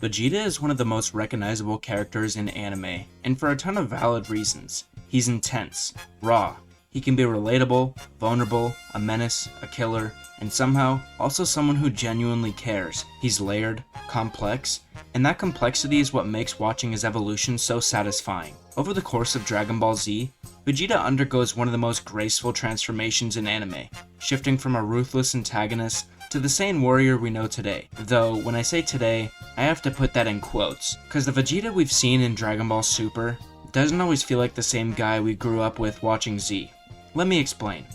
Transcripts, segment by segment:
Vegeta is one of the most recognizable characters in anime, and for a ton of valid reasons. He's intense, raw, he can be relatable, vulnerable, a menace, a killer, and somehow also someone who genuinely cares. He's layered, complex, and that complexity is what makes watching his evolution so satisfying. Over the course of Dragon Ball Z, Vegeta undergoes one of the most graceful transformations in anime, shifting from a ruthless antagonist to the sane warrior we know today. Though, when I say today, I have to put that in quotes, because the Vegeta we've seen in Dragon Ball Super doesn't always feel like the same guy we grew up with watching Z. Let me explain.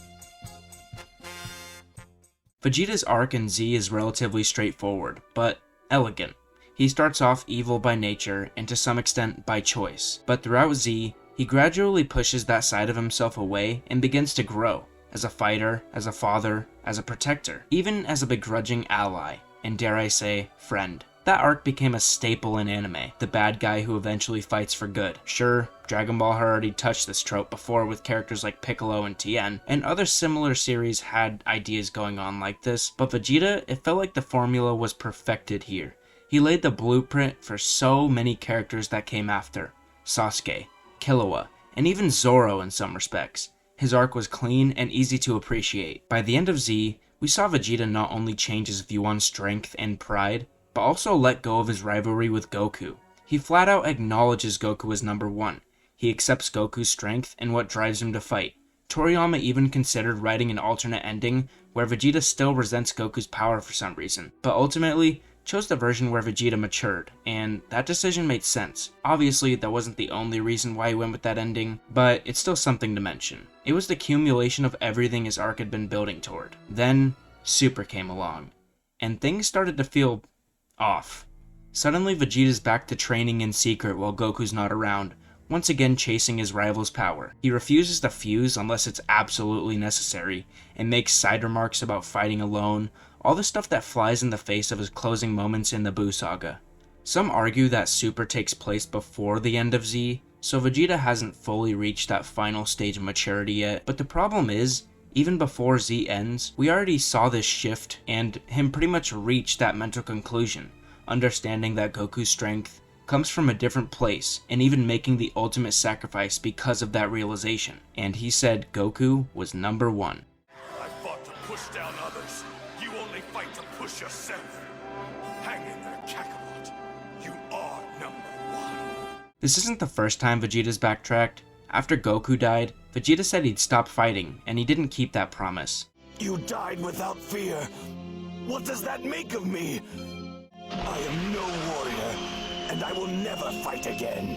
Vegeta's arc in Z is relatively straightforward, but elegant. He starts off evil by nature, and to some extent by choice, but throughout Z, he gradually pushes that side of himself away and begins to grow, as a fighter, as a father, as a protector, even as a begrudging ally, and dare I say, friend. That arc became a staple in anime, the bad guy who eventually fights for good. Sure, Dragon Ball had already touched this trope before with characters like Piccolo and Tien, and other similar series had ideas going on like this, but Vegeta, it felt like the formula was perfected here. He laid the blueprint for so many characters that came after. Sasuke, Killua, and even Zoro in some respects. His arc was clean and easy to appreciate. By the end of Z, we saw Vegeta not only change his view on strength and pride, but also let go of his rivalry with Goku. He flat out acknowledges Goku as number one. He accepts Goku's strength and what drives him to fight. Toriyama even considered writing an alternate ending where Vegeta still resents Goku's power for some reason, but ultimately chose the version where Vegeta matured, and that decision made sense. Obviously, that wasn't the only reason why he went with that ending, but it's still something to mention. It was the accumulation of everything his arc had been building toward. Then, Super came along, and things started to feel off. Suddenly, Vegeta's back to training in secret while Goku's not around, once again chasing his rival's power. He refuses to fuse unless it's absolutely necessary, and makes side remarks about fighting alone, all the stuff that flies in the face of his closing moments in the Buu saga. Some argue that Super takes place before the end of Z, so Vegeta hasn't fully reached that final stage of maturity yet, but the problem is, even before Z ends, we already saw this shift and him pretty much reach that mental conclusion, understanding that Goku's strength comes from a different place, and even making the ultimate sacrifice because of that realization. And he said Goku was number one. I fought to push down others. You only fight to push yourself. Hang in there, Kakarot. You are number one. This isn't the first time Vegeta's backtracked. After Goku died, Vegeta said he'd stop fighting, and he didn't keep that promise. You died without fear. What does that make of me? I am no warrior, and I will never fight again.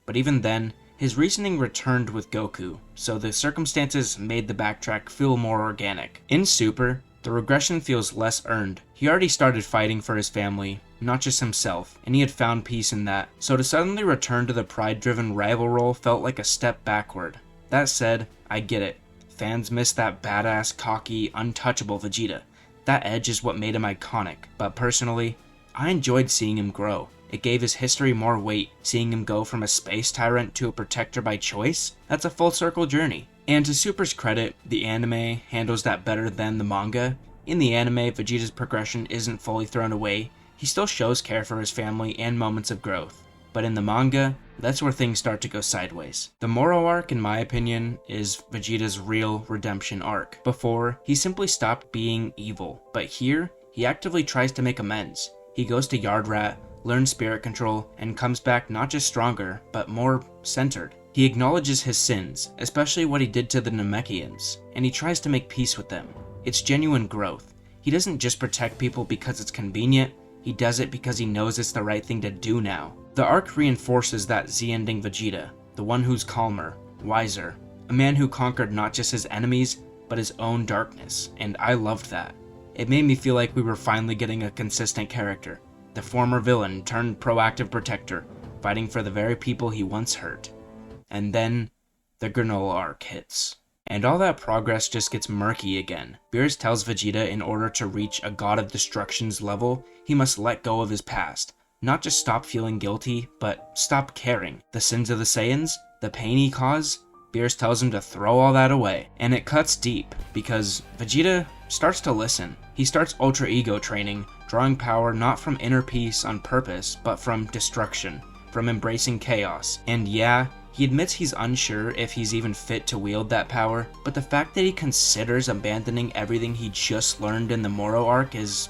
But even then, his reasoning returned with Goku, so the circumstances made the backtrack feel more organic. In Super, the regression feels less earned. He already started fighting for his family, not just himself, and he had found peace in that, so to suddenly return to the pride-driven rival role felt like a step backward. That said, I get it. Fans miss that badass, cocky, untouchable Vegeta. That edge is what made him iconic, but personally, I enjoyed seeing him grow. It gave his history more weight, seeing him go from a space tyrant to a protector by choice. That's a full circle journey. And to Super's credit, the anime handles that better than the manga. In the anime, Vegeta's progression isn't fully thrown away. He still shows care for his family and moments of growth. But in the manga, that's where things start to go sideways. The Moro arc, in my opinion, is Vegeta's real redemption arc. Before, he simply stopped being evil, but here, he actively tries to make amends. He goes to Yard Rat, learns spirit control, and comes back not just stronger, but more centered. He acknowledges his sins, especially what he did to the Namekians, and he tries to make peace with them. It's genuine growth. He doesn't just protect people because it's convenient, he does it because he knows it's the right thing to do now. The arc reinforces that Z-ending Vegeta, the one who's calmer, wiser, a man who conquered not just his enemies, but his own darkness, and I loved that. It made me feel like we were finally getting a consistent character, the former villain turned proactive protector, fighting for the very people he once hurt. And then, the Granolah arc hits. And all that progress just gets murky again. Beerus tells Vegeta in order to reach a God of Destruction's level, he must let go of his past. Not just stop feeling guilty, but stop caring. The sins of the Saiyans, the pain he caused, Beerus tells him to throw all that away. And it cuts deep, because Vegeta starts to listen. He starts Ultra Ego training, drawing power not from inner peace on purpose, but from destruction, from embracing chaos. And yeah, he admits he's unsure if he's even fit to wield that power, but the fact that he considers abandoning everything he just learned in the Moro arc is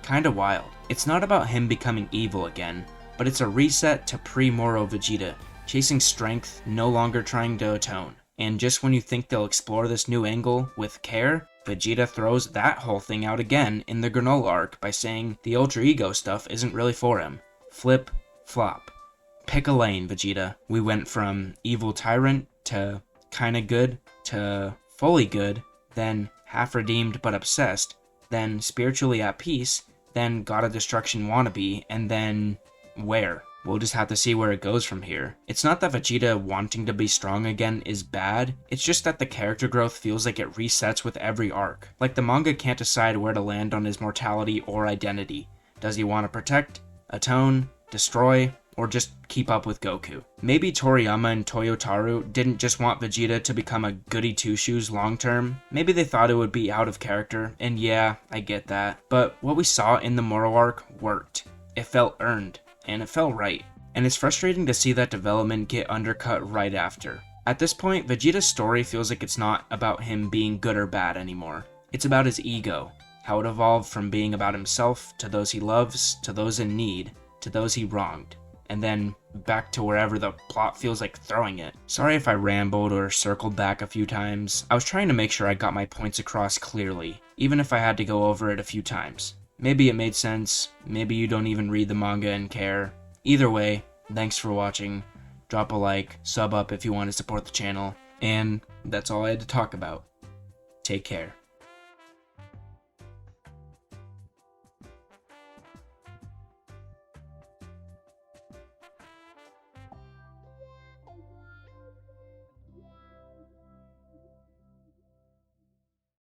kinda wild. It's not about him becoming evil again, but it's a reset to pre-Moro Vegeta, chasing strength, no longer trying to atone. And just when you think they'll explore this new angle with care, Vegeta throws that whole thing out again in the Granolah arc by saying the Ultra Ego stuff isn't really for him. Flip, flop. Pick a lane, Vegeta. We went from evil tyrant to kinda good to fully good, then half redeemed but obsessed, then spiritually at peace, then God of Destruction wannabe, and then where? We'll just have to see where it goes from here. It's not that Vegeta wanting to be strong again is bad, it's just that the character growth feels like it resets with every arc. Like the manga can't decide where to land on his mortality or identity. Does he want to protect, atone, destroy, or just keep up with Goku? Maybe Toriyama and Toyotaru didn't just want Vegeta to become a goody two-shoes long term. Maybe they thought it would be out of character, and yeah, I get that. But what we saw in the Moro arc worked. It felt earned, and it felt right. And it's frustrating to see that development get undercut right after. At this point, Vegeta's story feels like it's not about him being good or bad anymore. It's about his ego, how it evolved from being about himself to those he loves, to those in need, to those he wronged, and then back to wherever the plot feels like throwing it. Sorry if I rambled or circled back a few times. I was trying to make sure I got my points across clearly, even if I had to go over it a few times. Maybe it made sense, maybe you don't even read the manga and care. Either way, thanks for watching. Drop a like, sub up if you want to support the channel, and that's all I had to talk about. Take care.